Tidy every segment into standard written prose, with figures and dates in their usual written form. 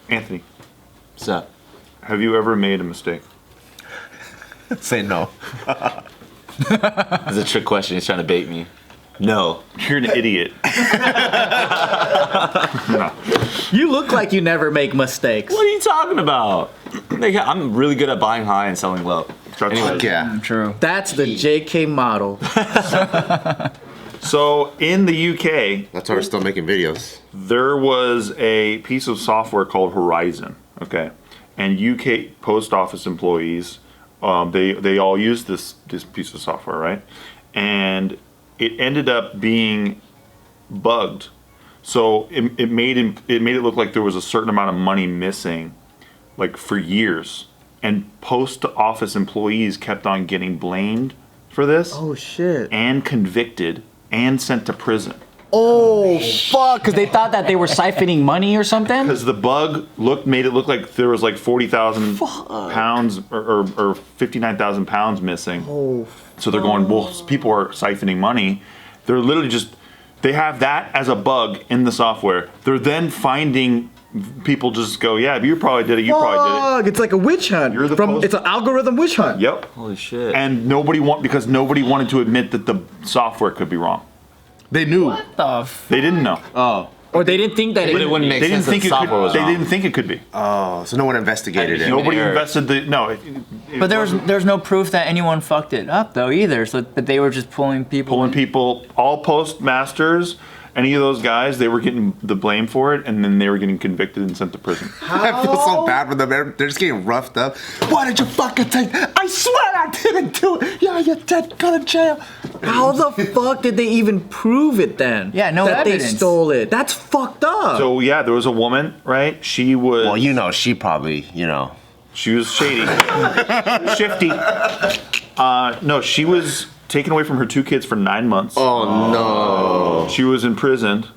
Anthony, What's up? have you ever made a mistake? Say no. It's a trick question. He's trying to bait me. No. You're an idiot. You look like you never make mistakes. What are you talking about? I'm really good at buying high and selling low. Anyways, Yeah. True. That's the JK model. so in the UK, That's why we're still making videos. there was a piece of software called Horizon. Okay, and UK post office employees, they all use this piece of software, right? And it ended up being bugged. So it made it look like there was a certain amount of money missing, like for years. And post office employees kept on getting blamed for this Oh shit. and convicted and sent to prison. Oh fuck! Because they thought that they were siphoning money or something. Because the bug made it look like there was like 40,000 pounds or 59,000 pounds missing. Oh. So they're going, well, people are siphoning money. They're literally they have that as a bug in the software. They're then finding people just go, yeah, you probably did it, you probably did Fuck! It's like a witch hunt. You're the post- It's an algorithm witch hunt. it. Yep. Holy shit. And nobody wanted to admit that the software could be wrong. They knew. They didn't know. Oh. Or they didn't think that But it wouldn't make They didn't sense that think the it software could. was They wrong. didn't think it could be. Oh, so no one investigated it. Nobody error. invested the But there's no proof that anyone fucked it up though either. So but they were just pulling people. all postmasters, any of those guys, they were getting the blame for it, and then they were getting convicted and sent to prison. I feel so bad for them. They're just getting roughed up. Why did you fucking take? I swear I didn't do it. Yeah, you're dead. Go to jail. How the fuck did they even prove it then? Yeah, no that evidence. they stole it. That's fucked up. So yeah, there was a woman, right? She was. Well, you know, she probably, She was shady, shifty. No, she was taken away from her 2 kids for 9 months. Oh no. She was imprisoned.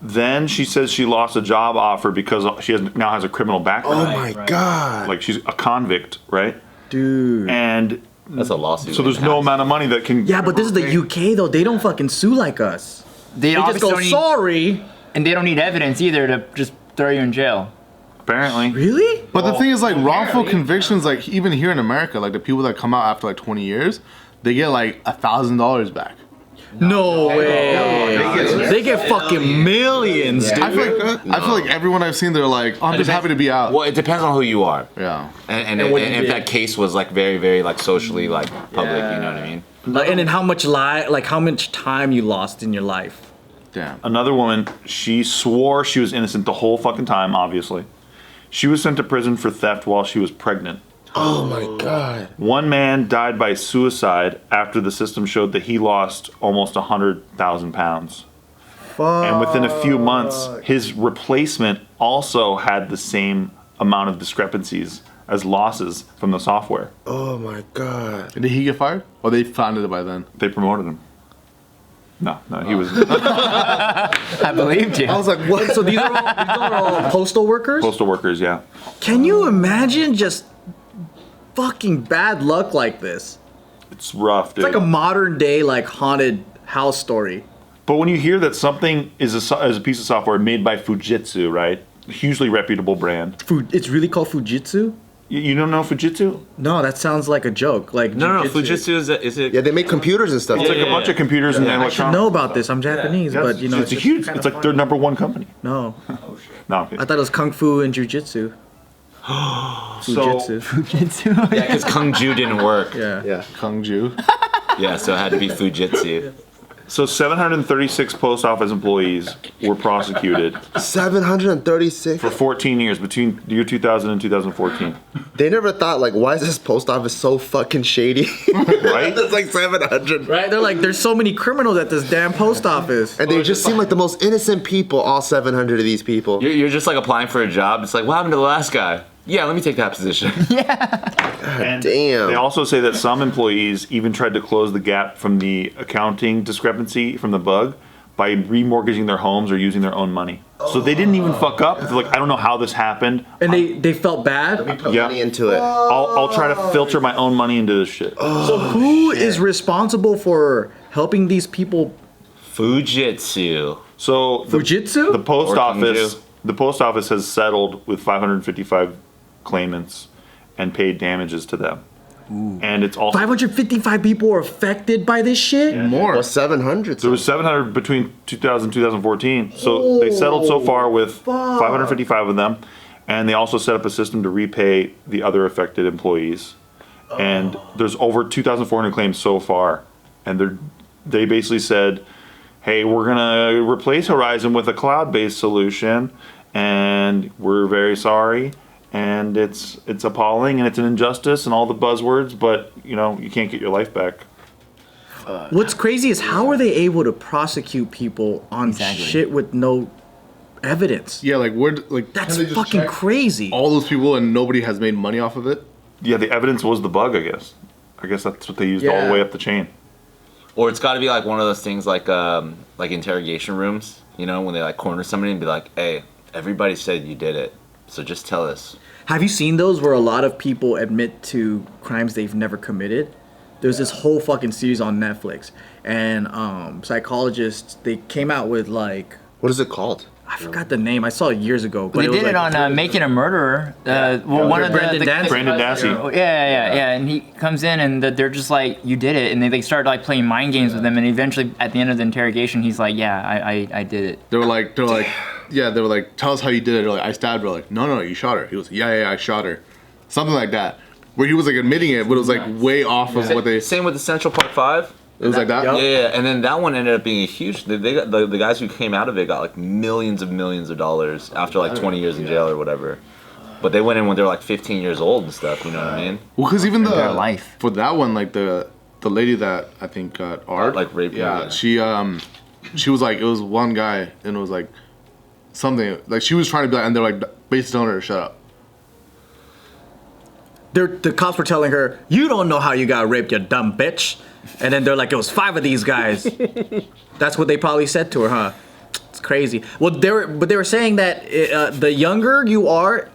Then she says she lost a job offer because she now has a criminal Oh background. my god. Like she's a convict, right? Dude. And That's a lawsuit. so there's no amount of money that can. Yeah, but this is the UK though. They don't fucking sue like us. They They just obviously go, don't need, sorry. and they don't need evidence either to just throw you in jail. Apparently. Really? But the thing is, like, wrongful convictions, like, even here in America, like, the people that come out after, like, 20 years, they get, like, $1,000 back. No way. They get fucking millions, dude. I feel like everyone I've seen, they're like, oh, I'm just happy to be out. Well, it depends on who you are. Yeah. And what you if did. that case was like very, very like socially like public, you know what I mean? Like, and then how much how much time you lost in your life. Damn. Another woman, she swore she was innocent the whole fucking time, obviously. She was sent to prison for theft while she was pregnant. Oh my god. One man died by suicide after the system showed that he lost almost 100,000 pounds. And within a few months, his replacement also had the same amount of discrepancies as losses from the software. Oh my god. Did he get fired? Or they found it by then? They promoted him. No, he was I believed you. I was like, what? So these are all postal workers? postal workers, yeah. Can you imagine just fucking bad luck like this? It's rough, dude. It's like a modern day like haunted house story. But when you hear that something is a piece of software made by Fujitsu, right? Hugely reputable brand. It's really called Fujitsu? You don't know Fujitsu? No, that sounds like a joke. Like No, jujitsu. Fujitsu is it? Yeah, they make computers and stuff. It's like a bunch of computers and I should electronics. know about this. I'm Japanese, but you know, it's a huge. It's like their number one company. No, No, I'm kidding. I thought it was kung fu and jujitsu. Fujitsu. Yeah, because Kung Ju didn't work. Yeah. Yeah. Kung Ju. Yeah, so it had to be Fujitsu. So 736 post office employees were prosecuted 736. for 14 years between the year 2000 and 2014. They never thought, like, why is this post office so fucking shady? Right? There's like 700. Right? They're like, there's so many criminals at this damn post office. And they just seem like the most innocent people, all 700 of these people. You're just like applying for a job. It's like, what happened to the last guy? Yeah, let me take that position. And damn. They also say that some employees even tried to close the gap from the accounting discrepancy from the bug by remortgaging their homes or using their own money. So they didn't even fuck up. They're like, I don't know how this happened. And they felt bad. Put Yeah. money into it. I'll try to filter my own money into this shit. So who is responsible for helping these people? Fujitsu. So the Fujitsu? post Or Kung office the post office has settled with 555 claimants and paid damages to them. And it's also 555 people were affected by this shit. More. Well, 700. there was 700 between 2000 and 2014. So they settled so far with 555 of them, and they also set up a system to repay the other affected employees. And there's over 2,400 claims so far, and they basically said, "Hey, we're gonna replace Horizon with a cloud-based solution, and we're very sorry." And it's appalling, and it's an injustice, and all the buzzwords, but you can't get your life back. What's crazy is how are they able to prosecute people on Exactly. shit with no evidence? Yeah, like where like That's can they just fucking check crazy. all those people and nobody has made money off of it? Yeah, the evidence was the bug, I guess. I guess that's what they used all Yeah. the way up the chain. Or it's got to be like one of those things like interrogation rooms, when they like corner somebody and be like, "Hey, everybody said you did it, so just tell us." Have you seen those where a lot of people admit to crimes they've never committed? There's this whole fucking series on Netflix, and psychologists, they came out with like, What is it called? I forgot the name. I saw it years ago. But They it was did it like, on Making a Murderer. One of Brendan the Dassey. Brendan Dassey. Yeah, and he comes in and they're just like, "You did it," and they start like playing mind games with him, and eventually at the end of the interrogation, he's like, "Yeah, I did it." They were like, "Tell us how you did it." They're like, "I stabbed her." Like, "No, you shot her." He was, "Yeah, I shot her." Something like that. Where he was like admitting it, but it was like way off of what they. Same with the Central Park 5. It was like that. Yeah, and then that one ended up being a huge. They got the guys who came out of it got like millions of dollars after like 20 years in jail or whatever. But they went in when they were like 15 years old and stuff. You know what I mean? Well, because even Their life. for that one, like the lady that I think got art, Like raped her, Yeah, yeah. she was like, it was one guy, and it was like something like she was trying to be like, and they're like basically telling her to shut up. the cops were telling her, "You don't know how you got raped, you dumb bitch." And then they're like, "It was 5 of these guys." That's what they probably said to her, huh? It's crazy. Well, they were saying that the younger you are,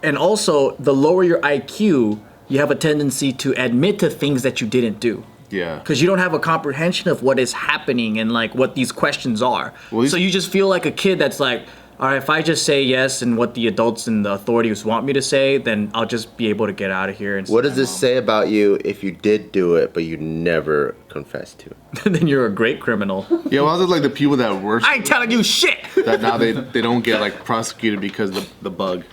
and also the lower your IQ, you have a tendency to admit to things that you didn't do. Yeah. Because you don't have a comprehension of what is happening and like what these questions are. Well, these- So you just feel like a kid that's like, all right, if I just say yes and what the adults and the authorities want me to say, then I'll just be able to get out of here. And What does this say about you if you did do it, but you never confessed to it? Then you're a great criminal. Yeah, well, it's like the people that were I ain't telling you shit. that now they don't get like prosecuted because the bug.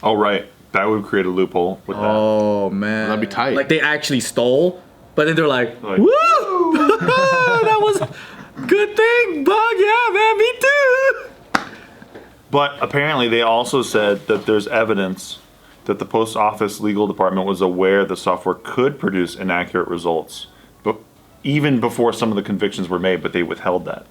Oh, right. That would create a loophole with that. Oh man, That'd be tight. Like they actually stole, but then they're like, Like- "Woo, that was a good thing, bug. Yeah, man, me too." But apparently, they also said that there's evidence that the post office legal department was aware the software could produce inaccurate results, but even before some of the convictions were made, but they withheld that.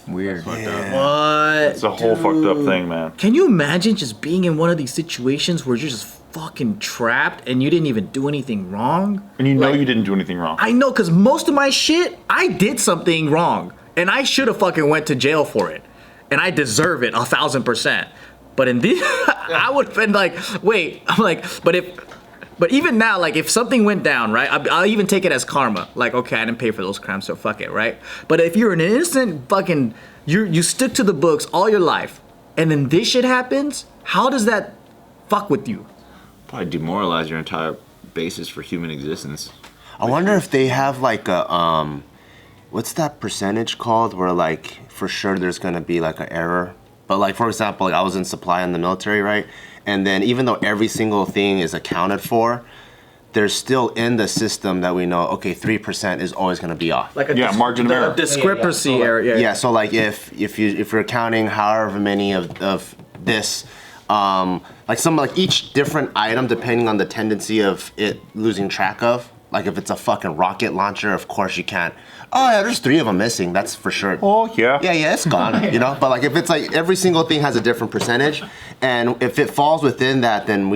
Weird. What? It's a whole fucked up thing, man. Can you imagine just being in one of these situations where you're just fucking trapped and you didn't even do anything wrong? And you know Like, you didn't do anything wrong. I know, because most of my shit, I did something wrong. And I should have fucking went to jail for it. And I deserve it 1,000%. But in this, I would have been like, wait, I'm like, but even now, like if something went down, right, I'll even take it as karma. Like, okay, I didn't pay for those crimes, so fuck it, right? But if you're an innocent fucking, you stick to the books all your life, and then this shit happens, how does that fuck with you? Probably demoralize your entire basis for human existence. I wonder if they have like a what's that percentage called where like for sure there's gonna be like an error. But like for example, like I was in supply in the military, right? And then even though every single thing is accounted for, there's still in the system that we know, okay, 3% is always gonna be off. Like a Yeah, margin of error. discrepancy error. Yeah, so like if you're counting however many of this, like some like each different item depending on the tendency of it losing track of. Like if it's a fucking rocket launcher, of course you can't. Oh yeah, there's 3 of them missing. That's for sure. Oh, yeah. Yeah, it's gone. You know, but like if it's like every single thing has a different percentage, and if it falls within that, then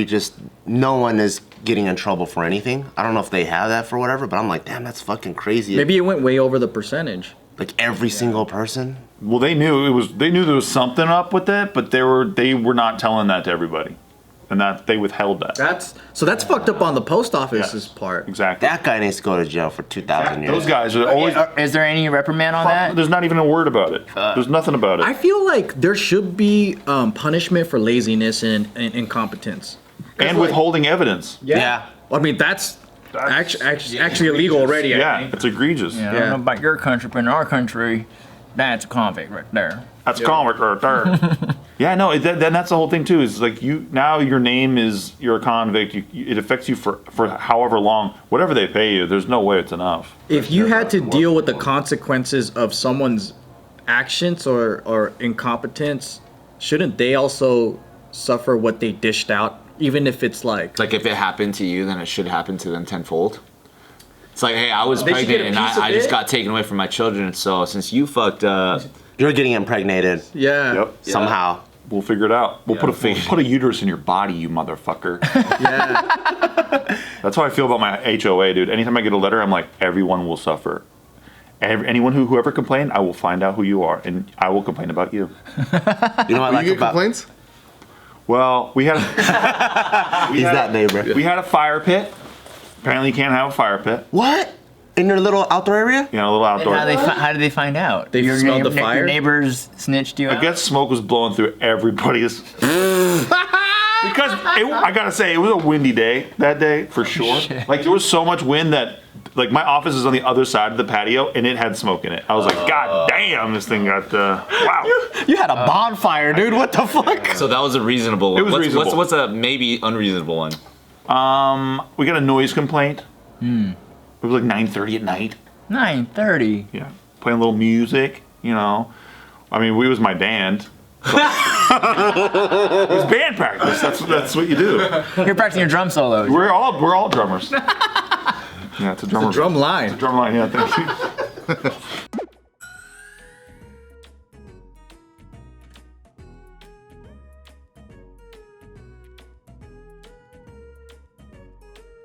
no one is getting in trouble for anything. I don't know if they have that for whatever, but I'm like, damn, that's fucking crazy. Maybe it went way over the percentage. like every single person. Well, they knew there was something up with it, but they were not telling that to everybody. and that they withheld that. That's fucked up on the post office's Yes. part. Exactly. That guy needs to go to jail for 2,000 years. Those guys are always. Is there any reprimand on that? There's not even a word about it. There's nothing about it. I feel like there should be punishment for laziness and incompetence. And withholding evidence. Yeah. I mean, that's actually illegal already. I Yeah, think. it's egregious. Yeah, I don't know about your country, but in our country, that's a convict right there. That's comic right there. Yeah, no, then that's the whole thing too. Is like now your name is you're a convict. It affects you for however long, whatever they pay you. There's no way it's enough. If you had to deal with the consequences of someone's actions or incompetence, shouldn't they also suffer what they dished out, even if it's like Like if it happened to you, then it should happen to them tenfold. It's like, hey, I was They should get pregnant a and piece of I just it? got taken away from my children. So since you fucked up, You're getting impregnated yeah, Yep. somehow. We'll figure it out. We'll put a uterus in your body, you motherfucker. yeah. That's how I feel about my HOA, dude. Anytime I get a letter, I'm like, everyone will suffer. Anyone whoever complained, I will find out who you are, and I will complain about you. You know what I You like get about complaints? Well, we had he's that neighbor. we had a fire pit. Apparently, you can't have a fire pit. What? In your little outdoor area? You know, a little outdoor. How did they find out? They smelled the fire? Your neighbors snitched you I out? guess smoke was blowing through everybody's. Because I gotta say, it was a windy day that day for sure. Like there was so much wind that, like my office is on the other side of the patio and it had smoke in it. I was like, God damn, this thing got wow. You had a bonfire, dude. What the fuck? so that was a reasonable one. It was what's, reasonable. What's a maybe unreasonable one? We got a noise complaint. It was like 9:30 at night. 9:30. Yeah, playing a little music. You know, I mean, we was my band. It was band practice. That's what you do. You're practicing your drum solos. We're all drummers. Yeah, it's a drummer. Drum line. Drum line. Yeah, thank you.